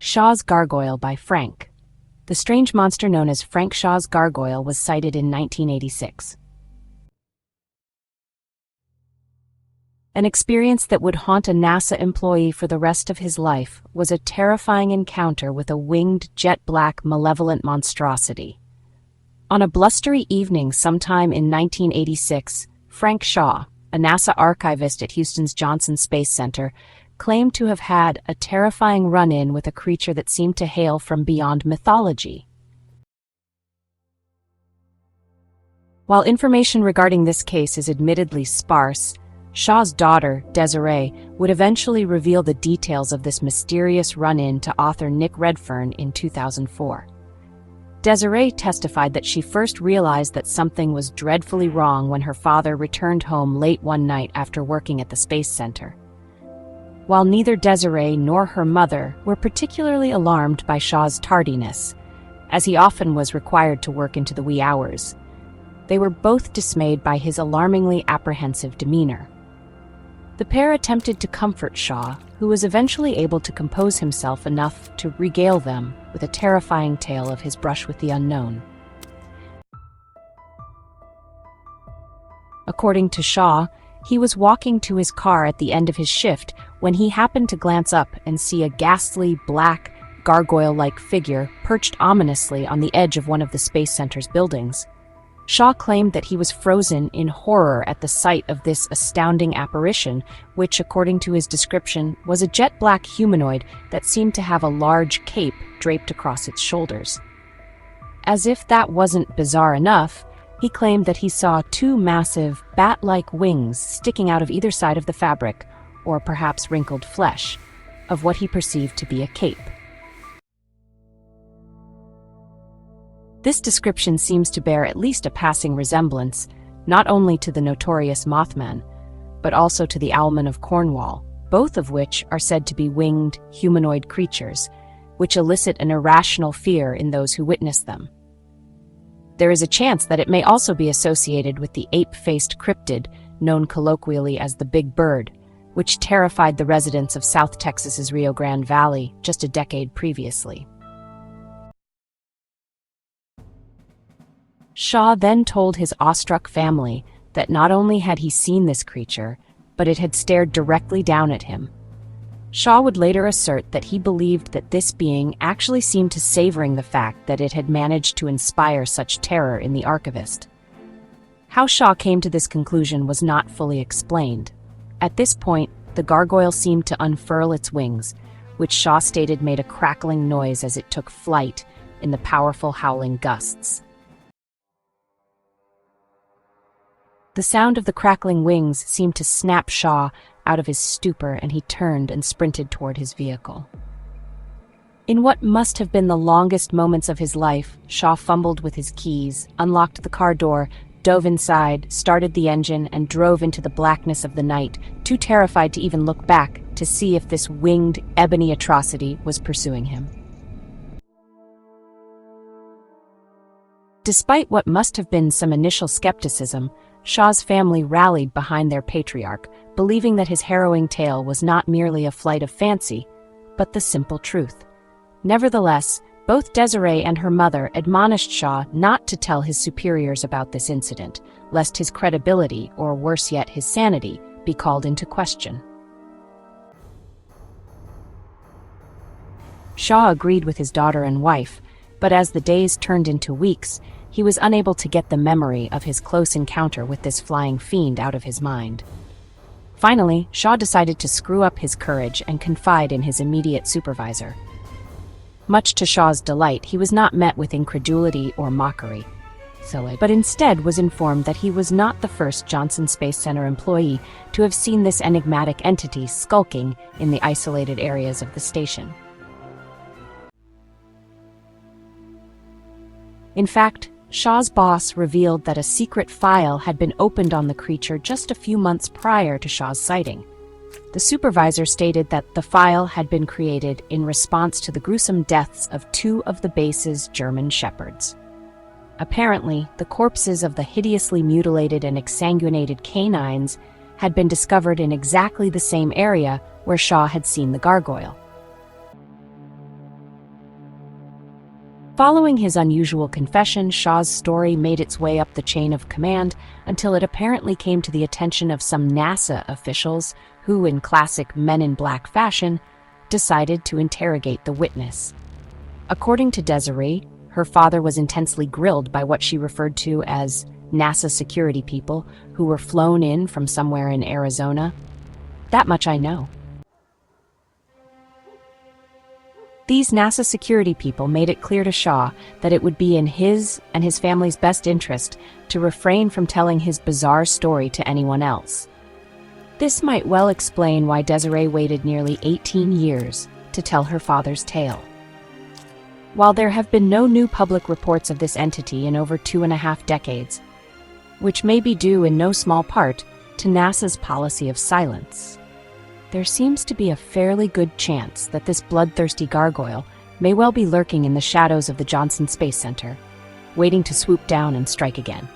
Shaw's Gargoyle by Frank. The strange monster known as Frank Shaw's Gargoyle was sighted in 1986. An experience that would haunt a NASA employee for the rest of his life was a terrifying encounter with a winged, jet-black, malevolent monstrosity. On a blustery evening sometime in 1986, Frank Shaw, a NASA archivist at Houston's Johnson Space Center, claimed to have had a terrifying run-in with a creature that seemed to hail from beyond mythology. While information regarding this case is admittedly sparse, Shaw's daughter, Desiree, would eventually reveal the details of this mysterious run-in to author Nick Redfern in 2004. Desiree testified that she first realized that something was dreadfully wrong when her father returned home late one night after working at the Space Center. While neither Desiree nor her mother were particularly alarmed by Shaw's tardiness, as he often was required to work into the wee hours, they were both dismayed by his alarmingly apprehensive demeanor. The pair attempted to comfort Shaw, who was eventually able to compose himself enough to regale them with a terrifying tale of his brush with the unknown. According to Shaw, he was walking to his car at the end of his shift when he happened to glance up and see a ghastly, black, gargoyle-like figure perched ominously on the edge of one of the Space Center's buildings. Shaw claimed that he was frozen in horror at the sight of this astounding apparition, which, according to his description, was a jet-black humanoid that seemed to have a large cape draped across its shoulders. As if that wasn't bizarre enough, he claimed that he saw two massive, bat-like wings sticking out of either side of the fabric, or perhaps wrinkled flesh, of what he perceived to be a cape. This description seems to bear at least a passing resemblance, not only to the notorious Mothman, but also to the Owlman of Cornwall, both of which are said to be winged, humanoid creatures, which elicit an irrational fear in those who witness them. There is a chance that it may also be associated with the ape-faced cryptid, known colloquially as the Big Bird, which terrified the residents of South Texas's Rio Grande Valley just a decade previously. Shaw then told his awestruck family that not only had he seen this creature, but it had stared directly down at him. Shaw would later assert that he believed that this being actually seemed to savoring the fact that it had managed to inspire such terror in the archivist. How Shaw came to this conclusion was not fully explained. At this point, the gargoyle seemed to unfurl its wings, which Shaw stated made a crackling noise as it took flight in the powerful howling gusts. The sound of the crackling wings seemed to snap Shaw out of his stupor, and he turned and sprinted toward his vehicle. In what must have been the longest moments of his life, Shaw fumbled with his keys, unlocked the car door, dove inside, started the engine, and drove into the blackness of the night, too terrified to even look back to see if this winged, ebony atrocity was pursuing him. Despite what must have been some initial skepticism, Shaw's family rallied behind their patriarch, believing that his harrowing tale was not merely a flight of fancy, but the simple truth. Nevertheless, both Desiree and her mother admonished Shaw not to tell his superiors about this incident, lest his credibility, or worse yet his sanity, be called into question. Shaw agreed with his daughter and wife, but as the days turned into weeks, he was unable to get the memory of his close encounter with this flying fiend out of his mind. Finally, Shaw decided to screw up his courage and confide in his immediate supervisor. Much to Shaw's delight, he was not met with incredulity or mockery, but instead was informed that he was not the first Johnson Space Center employee to have seen this enigmatic entity skulking in the isolated areas of the station. In fact, Shaw's boss revealed that a secret file had been opened on the creature just a few months prior to Shaw's sighting. The supervisor stated that the file had been created in response to the gruesome deaths of two of the base's German shepherds. Apparently, the corpses of the hideously mutilated and exsanguinated canines had been discovered in exactly the same area where Shaw had seen the gargoyle. Following his unusual confession, Shaw's story made its way up the chain of command until it apparently came to the attention of some NASA officials who, in classic Men in Black fashion, decided to interrogate the witness. According to Desiree, her father was intensely grilled by what she referred to as NASA security people who were flown in from somewhere in Arizona. That much I know. These NASA security people made it clear to Shaw that it would be in his and his family's best interest to refrain from telling his bizarre story to anyone else. This might well explain why Desiree waited nearly 18 years to tell her father's tale. While there have been no new public reports of this entity in over 2.5 decades, which may be due in no small part to NASA's policy of silence, there seems to be a fairly good chance that this bloodthirsty gargoyle may well be lurking in the shadows of the Johnson Space Center, waiting to swoop down and strike again.